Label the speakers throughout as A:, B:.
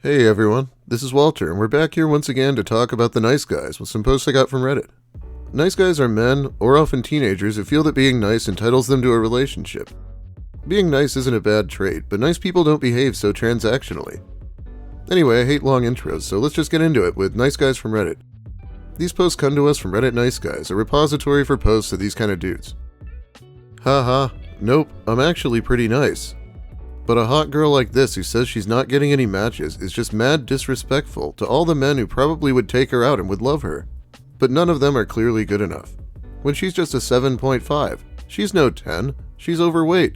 A: Hey everyone, this is Walter, and we're back here once again to talk about the nice guys with some posts I got from Reddit. Nice guys are men, or often teenagers, who feel that being nice entitles them to a relationship. Being nice isn't a bad trait, but nice people don't behave so transactionally. Anyway, I hate long intros, so let's just get into it with nice guys from Reddit. These posts come to us from Reddit Nice Guys, a repository for posts of these kind of dudes. Haha, nope, I'm actually pretty nice. But a hot girl like this who says she's not getting any matches is just mad disrespectful to all the men who probably would take her out and would love her. But none of them are clearly good enough. When she's just a 7.5, she's no 10, she's overweight.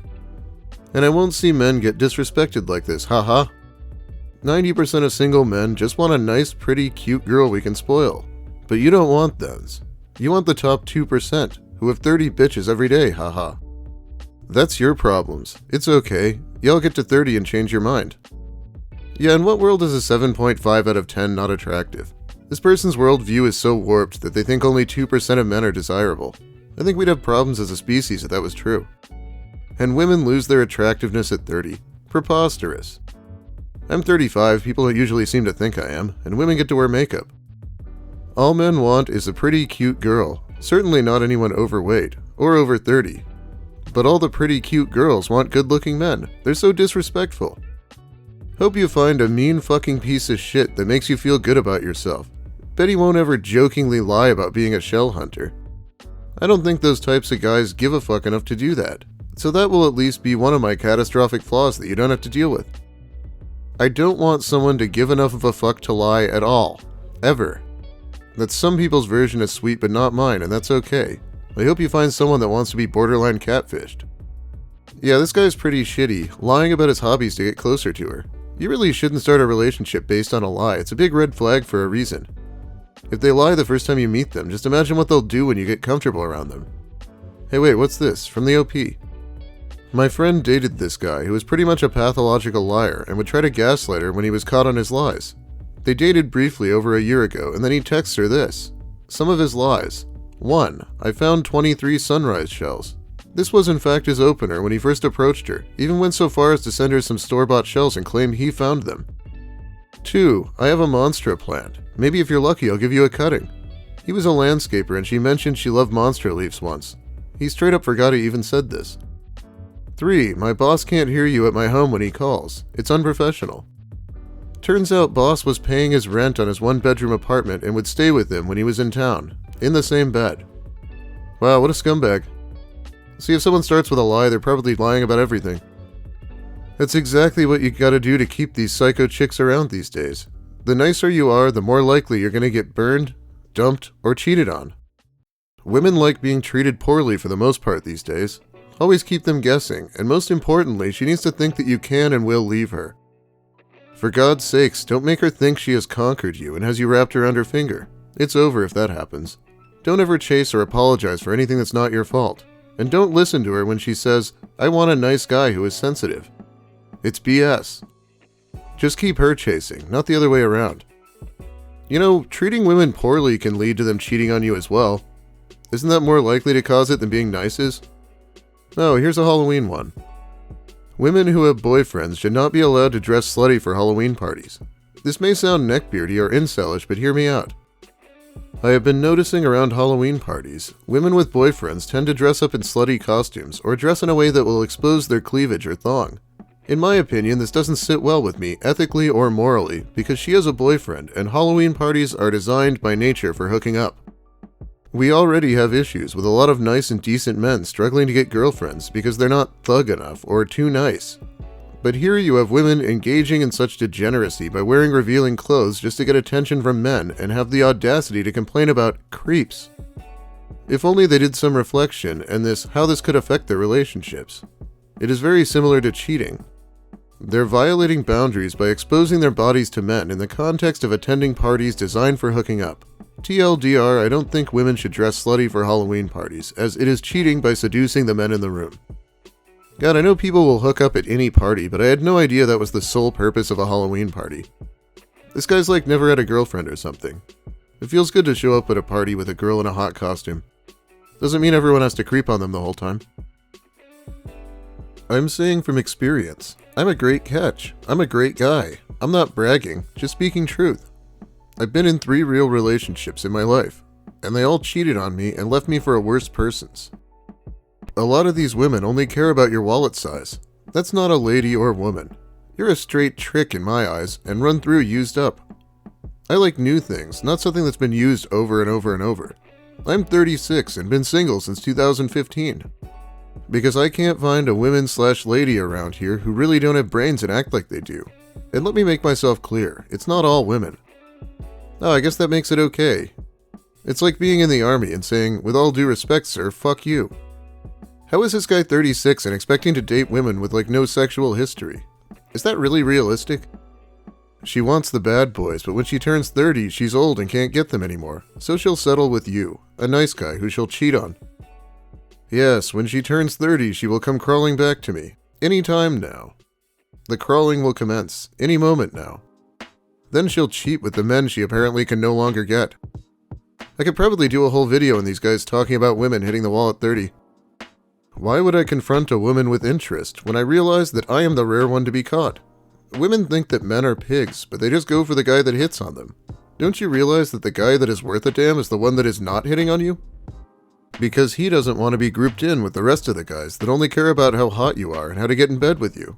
A: And I won't see men get disrespected like this, haha. 90% of single men just want a nice, pretty, cute girl we can spoil. But you don't want those. You want the top 2%, who have 30 bitches every day, haha. That's your problems. It's okay. Y'all get to 30 and change your mind. Yeah, in what world is a 7.5 out of 10 not attractive? This person's worldview is so warped that they think only 2% of men are desirable. I think we'd have problems as a species if that was true. And women lose their attractiveness at 30. Preposterous. I'm 35, people usually seem to think I am, and women get to wear makeup. All men want is a pretty cute girl, certainly not anyone overweight, or over 30. But all the pretty cute girls want good-looking men. They're so disrespectful. Hope you find a mean fucking piece of shit that makes you feel good about yourself. Bet he won't ever jokingly lie about being a shell hunter. I don't think those types of guys give a fuck enough to do that. So that will at least be one of my catastrophic flaws that you don't have to deal with. I don't want someone to give enough of a fuck to lie at all. Ever. That's some people's version of sweet but not mine, and that's okay. I hope you find someone that wants to be borderline catfished. Yeah, this guy's pretty shitty, lying about his hobbies to get closer to her. You really shouldn't start a relationship based on a lie. It's a big red flag for a reason. If they lie the first time you meet them, just imagine what they'll do when you get comfortable around them. Hey wait, what's this? From the OP. My friend dated this guy who was pretty much a pathological liar and would try to gaslight her when he was caught on his lies. They dated briefly over a year ago, and then he texts her this. Some of his lies. 1. I found 23 sunrise shells. This was in fact his opener when he first approached her, even went so far as to send her some store-bought shells and claim he found them. 2. I have a Monstera plant. Maybe if you're lucky I'll give you a cutting. He was a landscaper and she mentioned she loved Monstera leaves once. He straight up forgot he even said this. 3. My boss can't hear you at my home when he calls. It's unprofessional. Turns out boss was paying his rent on his one-bedroom apartment and would stay with him when he was in town. In the same bed. Wow, what a scumbag. See, if someone starts with a lie, they're probably lying about everything. That's exactly what you gotta do to keep these psycho chicks around these days. The nicer you are, the more likely you're gonna get burned, dumped, or cheated on. Women like being treated poorly for the most part these days. Always keep them guessing, and most importantly, she needs to think that you can and will leave her. For God's sakes, don't make her think she has conquered you and has you wrapped around her finger. It's over if that happens. Don't ever chase or apologize for anything that's not your fault. And don't listen to her when she says, I want a nice guy who is sensitive. It's BS. Just keep her chasing, not the other way around. You know, treating women poorly can lead to them cheating on you as well. Isn't that more likely to cause it than being nice is? Oh, here's a Halloween one. Women who have boyfriends should not be allowed to dress slutty for Halloween parties. This may sound neckbeardy or incelish, but hear me out. I have been noticing around Halloween parties, women with boyfriends tend to dress up in slutty costumes or dress in a way that will expose their cleavage or thong. In my opinion, this doesn't sit well with me ethically or morally because she has a boyfriend and Halloween parties are designed by nature for hooking up. We already have issues with a lot of nice and decent men struggling to get girlfriends because they're not thug enough or too nice. But here you have women engaging in such degeneracy by wearing revealing clothes just to get attention from men and have the audacity to complain about creeps. If only they did some reflection and how this could affect their relationships. It is very similar to cheating. They're violating boundaries by exposing their bodies to men in the context of attending parties designed for hooking up. TLDR, I don't think women should dress slutty for Halloween parties, as it is cheating by seducing the men in the room. God, I know people will hook up at any party, but I had no idea that was the sole purpose of a Halloween party. This guy's like never had a girlfriend or something. It feels good to show up at a party with a girl in a hot costume. Doesn't mean everyone has to creep on them the whole time. I'm saying from experience. I'm a great catch. I'm a great guy. I'm not bragging, just speaking truth. I've been in 3 real relationships in my life, and they all cheated on me and left me for a worse person's. A lot of these women only care about your wallet size. That's not a lady or woman. You're a straight trick in my eyes and run through used up. I like new things, not something that's been used over and over and over. I'm 36 and been single since 2015. Because I can't find a women/lady around here who really don't have brains and act like they do. And let me make myself clear, it's not all women. Oh, I guess that makes it okay. It's like being in the army and saying, with all due respect, sir, fuck you. How is this guy 36 and expecting to date women with no sexual history? Is that really realistic? She wants the bad boys, but when she turns 30, she's old and can't get them anymore. So she'll settle with you, a nice guy who she'll cheat on. Yes, when she turns 30, she will come crawling back to me. Any time now. The crawling will commence, any moment now. Then she'll cheat with the men she apparently can no longer get. I could probably do a whole video on these guys talking about women hitting the wall at 30. Why would I confront a woman with interest when I realize that I am the rare one to be caught? Women think that men are pigs, but they just go for the guy that hits on them. Don't you realize that the guy that is worth a damn is the one that is not hitting on you? Because he doesn't want to be grouped in with the rest of the guys that only care about how hot you are and how to get in bed with you.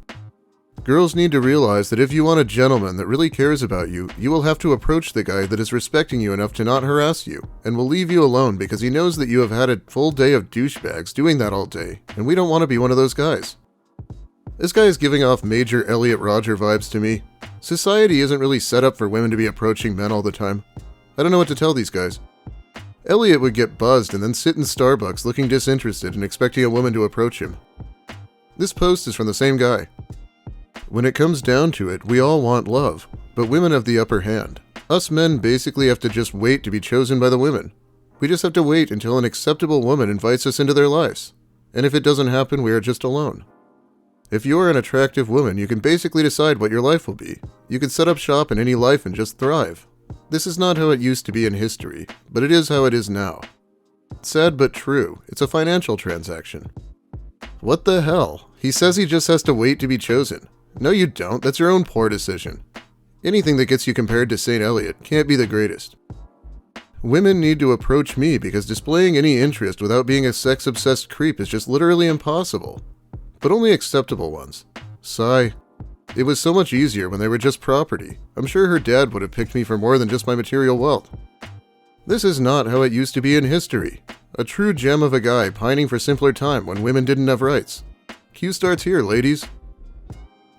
A: Girls need to realize that if you want a gentleman that really cares about you, you will have to approach the guy that is respecting you enough to not harass you, and will leave you alone because he knows that you have had a full day of douchebags doing that all day, and we don't want to be one of those guys. This guy is giving off major Elliot Rodger vibes to me. Society isn't really set up for women to be approaching men all the time. I don't know what to tell these guys. Elliot would get buzzed and then sit in Starbucks looking disinterested and expecting a woman to approach him. This post is from the same guy. When it comes down to it, we all want love, but women have the upper hand. Us men basically have to just wait to be chosen by the women. We just have to wait until an acceptable woman invites us into their lives. And if it doesn't happen, we are just alone. If you're an attractive woman, you can basically decide what your life will be. You can set up shop in any life and just thrive. This is not how it used to be in history, but it is how it is now. Sad but true, it's a financial transaction. What the hell? He says he just has to wait to be chosen. No, you don't. That's your own poor decision. Anything that gets you compared to St. Eliot can't be the greatest. Women need to approach me because displaying any interest without being a sex-obsessed creep is just literally impossible. But only acceptable ones. Sigh. It was so much easier when they were just property. I'm sure her dad would have picked me for more than just my material wealth. This is not how it used to be in history. A true gem of a guy pining for simpler time when women didn't have rights. Q starts here, ladies.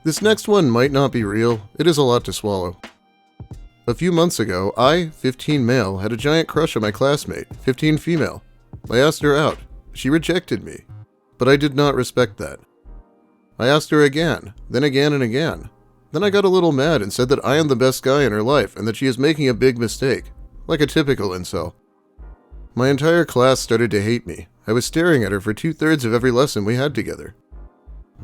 A: This next one might not be real. It is a lot to swallow. A few months ago, I, 15 male, had a giant crush on my classmate, 15 female. I asked her out. She rejected me. But I did not respect that. I asked her again, then again and again. Then I got a little mad and said that I am the best guy in her life and that she is making a big mistake. Like a typical incel. My entire class started to hate me. I was staring at her for 2/3 of every lesson we had together.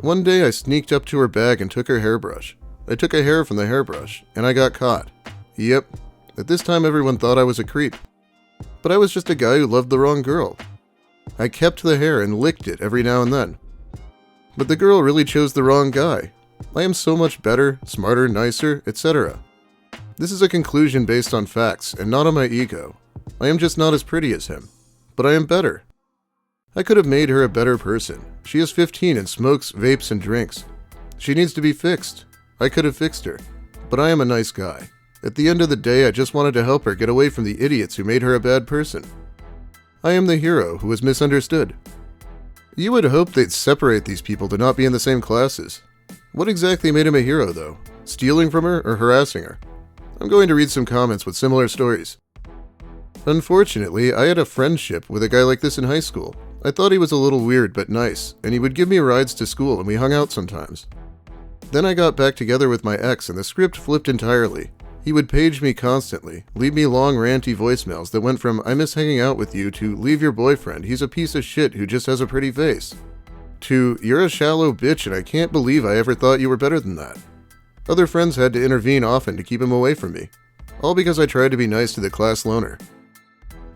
A: One day I sneaked up to her bag and took her hairbrush. I took a hair from the hairbrush, and I got caught. Yep, at this time everyone thought I was a creep. But I was just a guy who loved the wrong girl. I kept the hair and licked it every now and then. But the girl really chose the wrong guy. I am so much better, smarter, nicer, etc. This is a conclusion based on facts, and not on my ego. I am just not as pretty as him. But I am better. I could have made her a better person. She is 15 and smokes, vapes, and drinks. She needs to be fixed. I could have fixed her. But I am a nice guy. At the end of the day, I just wanted to help her get away from the idiots who made her a bad person. I am the hero who was misunderstood. You would hope they'd separate these people to not be in the same classes. What exactly made him a hero, though? Stealing from her or harassing her? I'm going to read some comments with similar stories. Unfortunately, I had a friendship with a guy like this in high school. I thought he was a little weird but nice, and he would give me rides to school and we hung out sometimes. Then I got back together with my ex and the script flipped entirely. He would page me constantly, leave me long ranty voicemails that went from "I miss hanging out with you" to "leave your boyfriend, he's a piece of shit who just has a pretty face," to "you're a shallow bitch and I can't believe I ever thought you were better than that." Other friends had to intervene often to keep him away from me, all because I tried to be nice to the class loner.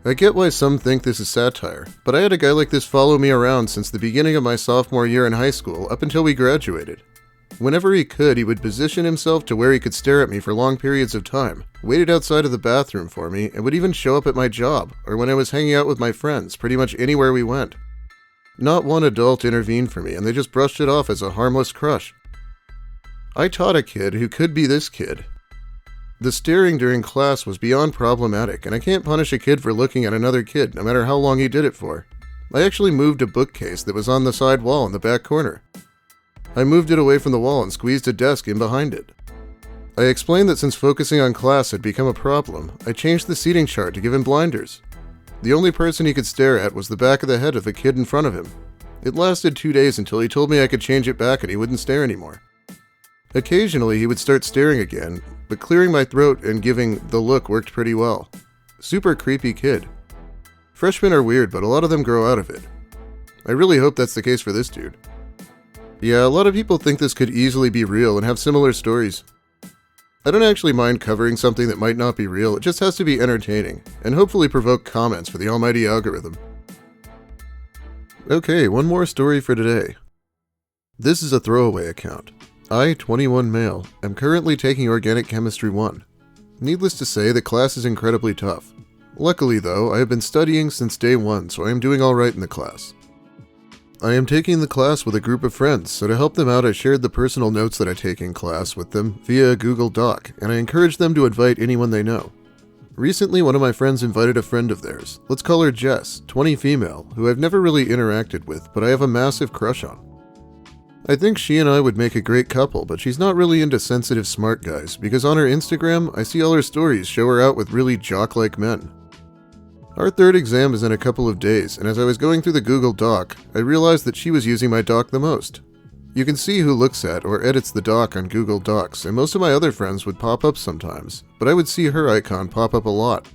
A: I get why some think this is satire, but I had a guy like this follow me around since the beginning of my sophomore year in high school up until we graduated. Whenever he could, he would position himself to where he could stare at me for long periods of time, waited outside of the bathroom for me, and would even show up at my job, or when I was hanging out with my friends, pretty much anywhere we went. Not one adult intervened for me, and they just brushed it off as a harmless crush. I taught a kid who could be this kid. The staring during class was beyond problematic, and I can't punish a kid for looking at another kid, no matter how long he did it for. I actually moved a bookcase that was on the side wall in the back corner. I moved it away from the wall and squeezed a desk in behind it. I explained that since focusing on class had become a problem, I changed the seating chart to give him blinders. The only person he could stare at was the back of the head of the kid in front of him. It lasted 2 days until he told me I could change it back and he wouldn't stare anymore. Occasionally he would start staring again, but clearing my throat and giving the look worked pretty well. Super creepy kid. Freshmen are weird, but a lot of them grow out of it. I really hope that's the case for this dude. Yeah, a lot of people think this could easily be real and have similar stories. I don't actually mind covering something that might not be real, it just has to be entertaining, and hopefully provoke comments for the almighty algorithm. Okay, one more story for today. This is a throwaway account. I, 21 male, am currently taking Organic Chemistry 1. Needless to say, the class is incredibly tough. Luckily though, I have been studying since day 1, so I am doing alright in the class. I am taking the class with a group of friends, so to help them out I shared the personal notes that I take in class with them via a Google Doc, and I encouraged them to invite anyone they know. Recently, one of my friends invited a friend of theirs, let's call her Jess, 20 female, who I've never really interacted with, but I have a massive crush on. I think she and I would make a great couple, but she's not really into sensitive smart guys, because on her Instagram, I see all her stories show her out with really jock-like men. Our third exam is in a couple of days, and as I was going through the Google Doc, I realized that she was using my doc the most. You can see who looks at or edits the doc on Google Docs, and most of my other friends would pop up sometimes, but I would see her icon pop up a lot.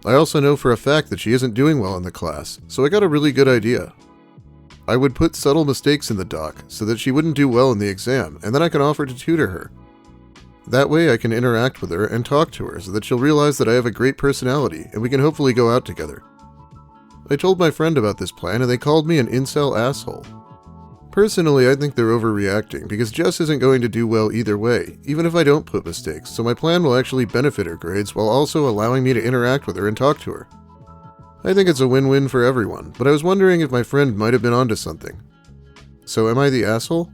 A: I also know for a fact that she isn't doing well in the class, so I got a really good idea. I would put subtle mistakes in the doc so that she wouldn't do well in the exam, and then I can offer to tutor her. That way I can interact with her and talk to her so that she'll realize that I have a great personality and we can hopefully go out together. I told my friend about this plan and they called me an incel asshole. Personally, I think they're overreacting because Jess isn't going to do well either way, even if I don't put mistakes, so my plan will actually benefit her grades while also allowing me to interact with her and talk to her. I think it's a win-win for everyone, but I was wondering if my friend might have been onto something. So am I the asshole?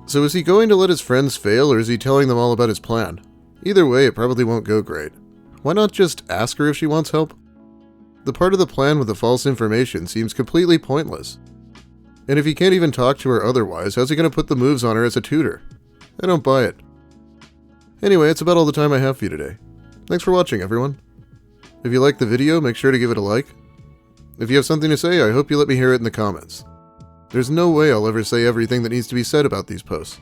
A: So is he going to let his friends fail, or is he telling them all about his plan? Either way, it probably won't go great. Why not just ask her if she wants help? The part of the plan with the false information seems completely pointless. And if he can't even talk to her otherwise, how's he going to put the moves on her as a tutor? I don't buy it. Anyway, it's about all the time I have for you today. Thanks for watching, everyone. If you liked the video, make sure to give it a like. If you have something to say, I hope you let me hear it in the comments. There's no way I'll ever say everything that needs to be said about these posts.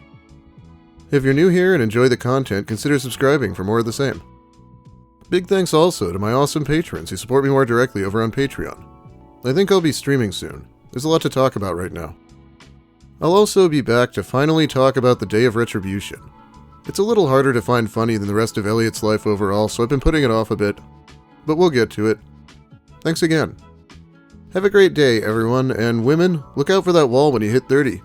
A: If you're new here and enjoy the content, consider subscribing for more of the same. Big thanks also to my awesome patrons who support me more directly over on Patreon. I think I'll be streaming soon. There's a lot to talk about right now. I'll also be back to finally talk about the Day of Retribution. It's a little harder to find funny than the rest of Elliot's life overall, so I've been putting it off a bit. But we'll get to it. Thanks again. Have a great day, everyone, and women, look out for that wall when you hit 30.